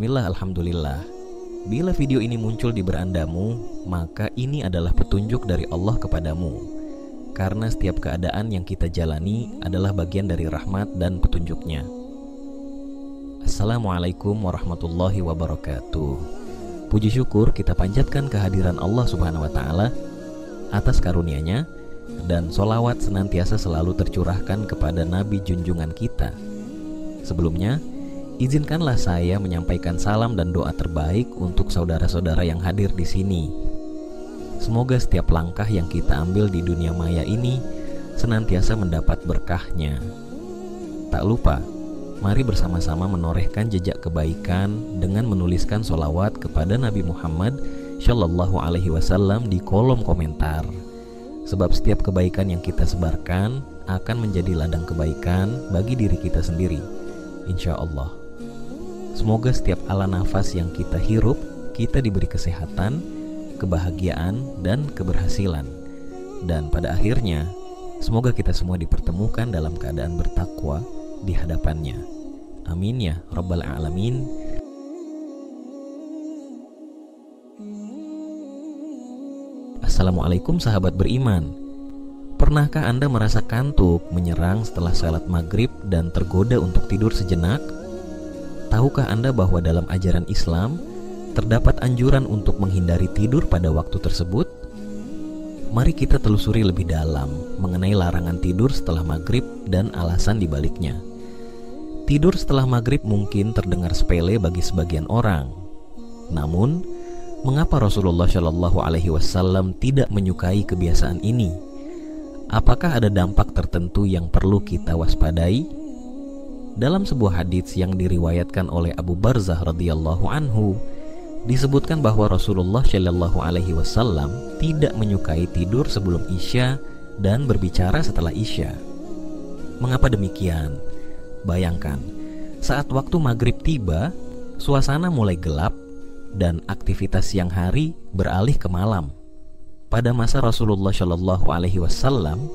Bismillah, alhamdulillah. Bila video ini muncul di berandamu, maka ini adalah petunjuk dari Allah kepadamu. Karena setiap keadaan yang kita jalani adalah bagian dari rahmat dan petunjuknya. Assalamualaikum warahmatullahi wabarakatuh. Puji syukur kita panjatkan kehadiran Allah subhanahu wa ta'ala atas karunia-Nya, dan solawat senantiasa selalu tercurahkan kepada Nabi junjungan kita. Sebelumnya, izinkanlah saya menyampaikan salam dan doa terbaik untuk saudara-saudara yang hadir di sini. Semoga setiap langkah yang kita ambil di dunia maya ini senantiasa mendapat berkahnya. Tak lupa, mari bersama-sama menorehkan jejak kebaikan dengan menuliskan sholawat kepada Nabi Muhammad Shallallahu Alaihi Wasallam di kolom komentar. Sebab setiap kebaikan yang kita sebarkan akan menjadi ladang kebaikan bagi diri kita sendiri, insya Allah. Semoga setiap ala nafas yang kita hirup, kita diberi kesehatan, kebahagiaan, dan keberhasilan. Dan pada akhirnya, semoga kita semua dipertemukan dalam keadaan bertakwa di hadapannya. Amin ya Rabbal Alamin. Assalamualaikum sahabat beriman. Pernahkah Anda merasa kantuk menyerang setelah salat maghrib dan tergoda untuk tidur sejenak? Tahukah Anda bahwa dalam ajaran Islam terdapat anjuran untuk menghindari tidur pada waktu tersebut? Mari kita telusuri lebih dalam mengenai larangan tidur setelah maghrib dan alasan dibaliknya. Tidur setelah maghrib mungkin terdengar sepele bagi sebagian orang. Namun, mengapa Rasulullah Shallallahu Alaihi Wasallam tidak menyukai kebiasaan ini? Apakah ada dampak tertentu yang perlu kita waspadai? Dalam sebuah hadits yang diriwayatkan oleh Abu Barzah radhiyallahu anhu, disebutkan bahwa Rasulullah Shallallahu Alaihi Wasallam tidak menyukai tidur sebelum Isya dan berbicara setelah Isya. Mengapa demikian? Bayangkan, saat waktu maghrib tiba, suasana mulai gelap dan aktivitas siang hari beralih ke malam. Pada masa Rasulullah Shallallahu Alaihi Wasallam,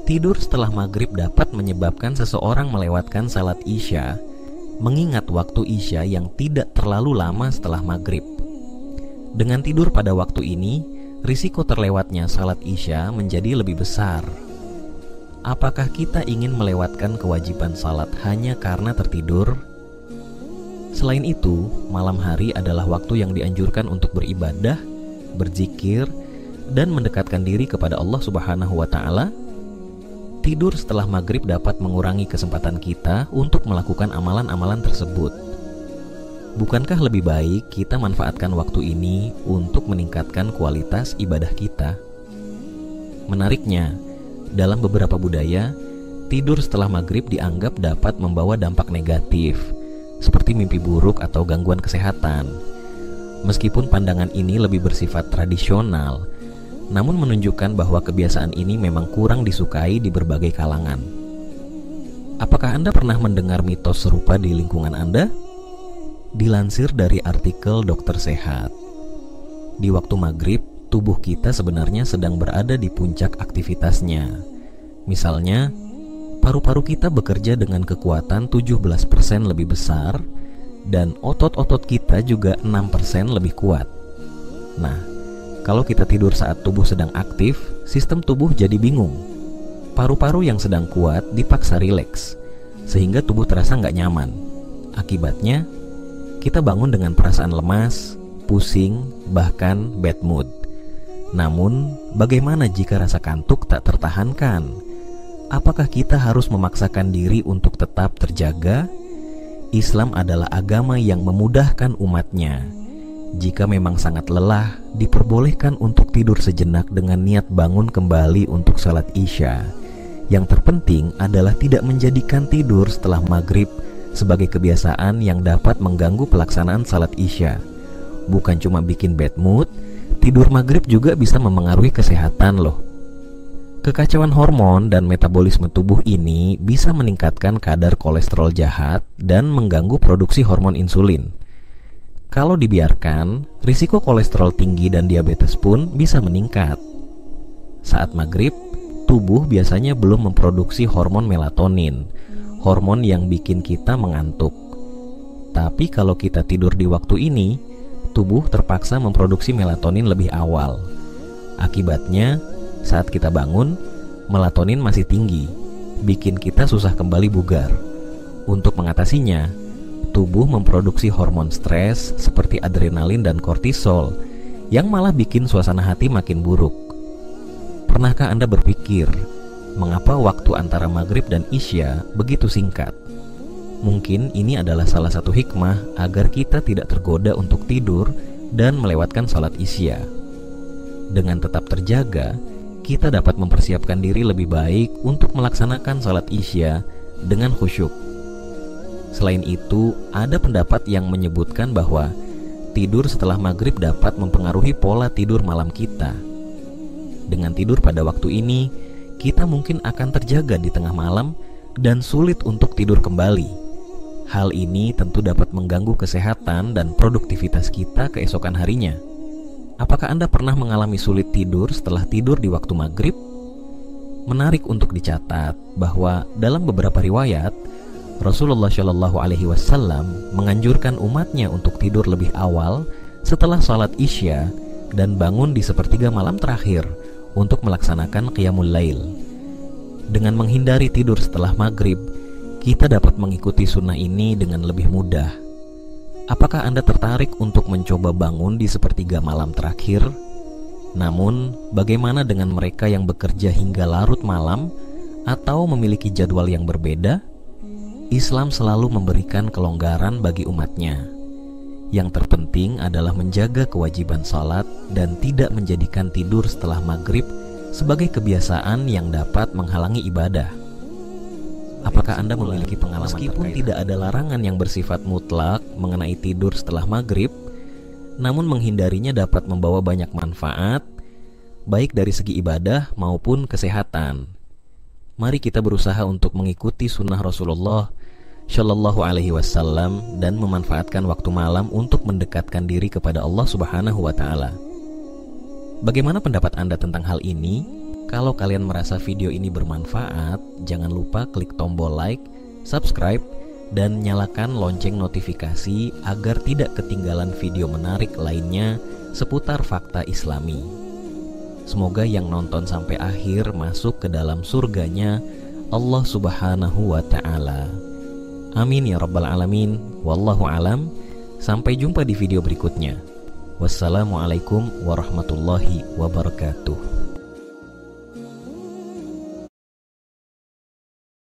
tidur setelah maghrib dapat menyebabkan seseorang melewatkan salat Isya, mengingat waktu Isya yang tidak terlalu lama setelah maghrib. Dengan tidur pada waktu ini, risiko terlewatnya salat Isya menjadi lebih besar. Apakah kita ingin melewatkan kewajiban salat hanya karena tertidur? Selain itu, malam hari adalah waktu yang dianjurkan untuk beribadah, berzikir, dan mendekatkan diri kepada Allah Subhanahu wa Ta'ala. Tidur setelah maghrib dapat mengurangi kesempatan kita untuk melakukan amalan-amalan tersebut. Bukankah lebih baik kita manfaatkan waktu ini untuk meningkatkan kualitas ibadah kita? Menariknya, dalam beberapa budaya, tidur setelah maghrib dianggap dapat membawa dampak negatif, seperti mimpi buruk atau gangguan kesehatan. Meskipun pandangan ini lebih bersifat tradisional, namun menunjukkan bahwa kebiasaan ini memang kurang disukai di berbagai kalangan. Apakah Anda pernah mendengar mitos serupa di lingkungan Anda? Dilansir dari artikel Dokter Sehat, di waktu maghrib, tubuh kita sebenarnya sedang berada di puncak aktivitasnya. Misalnya, paru-paru kita bekerja dengan kekuatan 17% lebih besar, dan otot-otot kita juga 6% lebih kuat. Nah, kalau kita tidur saat tubuh sedang aktif, sistem tubuh jadi bingung. Paru-paru yang sedang kuat dipaksa rileks, sehingga tubuh terasa nggak nyaman. Akibatnya, kita bangun dengan perasaan lemas, pusing, bahkan bad mood. Namun, bagaimana jika rasa kantuk tak tertahankan? Apakah kita harus memaksakan diri untuk tetap terjaga? Islam adalah agama yang memudahkan umatnya. Jika memang sangat lelah, diperbolehkan untuk tidur sejenak dengan niat bangun kembali untuk salat Isya. Yang terpenting adalah tidak menjadikan tidur setelah maghrib sebagai kebiasaan yang dapat mengganggu pelaksanaan salat Isya. Bukan cuma bikin bad mood, tidur maghrib juga bisa memengaruhi kesehatan loh. Kekacauan hormon dan metabolisme tubuh ini bisa meningkatkan kadar kolesterol jahat dan mengganggu produksi hormon insulin. Kalau dibiarkan, risiko kolesterol tinggi dan diabetes pun bisa meningkat. Saat maghrib, tubuh biasanya belum memproduksi hormon melatonin, hormon yang bikin kita mengantuk. Tapi kalau kita tidur di waktu ini, tubuh terpaksa memproduksi melatonin lebih awal. Akibatnya, saat kita bangun, melatonin masih tinggi, bikin kita susah kembali bugar. Untuk mengatasinya, tubuh memproduksi hormon stres seperti adrenalin dan kortisol yang malah bikin suasana hati makin buruk. Pernahkah Anda berpikir, mengapa waktu antara maghrib dan isya begitu singkat? Mungkin ini adalah salah satu hikmah agar kita tidak tergoda untuk tidur dan melewatkan salat isya. Dengan tetap terjaga, kita dapat mempersiapkan diri lebih baik untuk melaksanakan salat isya dengan khusyuk. Selain itu, ada pendapat yang menyebutkan bahwa tidur setelah maghrib dapat mempengaruhi pola tidur malam kita. Dengan tidur pada waktu ini, kita mungkin akan terjaga di tengah malam dan sulit untuk tidur kembali. Hal ini tentu dapat mengganggu kesehatan dan produktivitas kita keesokan harinya. Apakah Anda pernah mengalami sulit tidur setelah tidur di waktu maghrib? Menarik untuk dicatat bahwa dalam beberapa riwayat, Rasulullah Shallallahu Alaihi Wasallam menganjurkan umatnya untuk tidur lebih awal setelah salat isya dan bangun di sepertiga malam terakhir untuk melaksanakan qiyamul lail. Dengan menghindari tidur setelah maghrib, kita dapat mengikuti sunnah ini dengan lebih mudah. Apakah Anda tertarik untuk mencoba bangun di sepertiga malam terakhir? Namun, bagaimana dengan mereka yang bekerja hingga larut malam atau memiliki jadwal yang berbeda? Islam selalu memberikan kelonggaran bagi umatnya. Yang terpenting adalah menjaga kewajiban salat dan tidak menjadikan tidur setelah maghrib sebagai kebiasaan yang dapat menghalangi ibadah. Apakah Anda memiliki pengalaman meskipun tidak ada larangan yang bersifat mutlak mengenai tidur setelah maghrib, namun menghindarinya dapat membawa banyak manfaat, baik dari segi ibadah maupun kesehatan. Mari kita berusaha untuk mengikuti sunnah Rasulullah Shallallahu Alaihi Wasallam dan memanfaatkan waktu malam untuk mendekatkan diri kepada Allah Subhanahu Wa Taala. Bagaimana pendapat Anda tentang hal ini? Kalau kalian merasa video ini bermanfaat, jangan lupa klik tombol like, subscribe, dan nyalakan lonceng notifikasi agar tidak ketinggalan video menarik lainnya seputar fakta Islami. Semoga yang nonton sampai akhir masuk ke dalam surganya Allah Subhanahu wa Ta'ala. Amin ya rabbal alamin. Wallahu alam. Sampai jumpa di video berikutnya. Wassalamualaikum warahmatullahi wabarakatuh.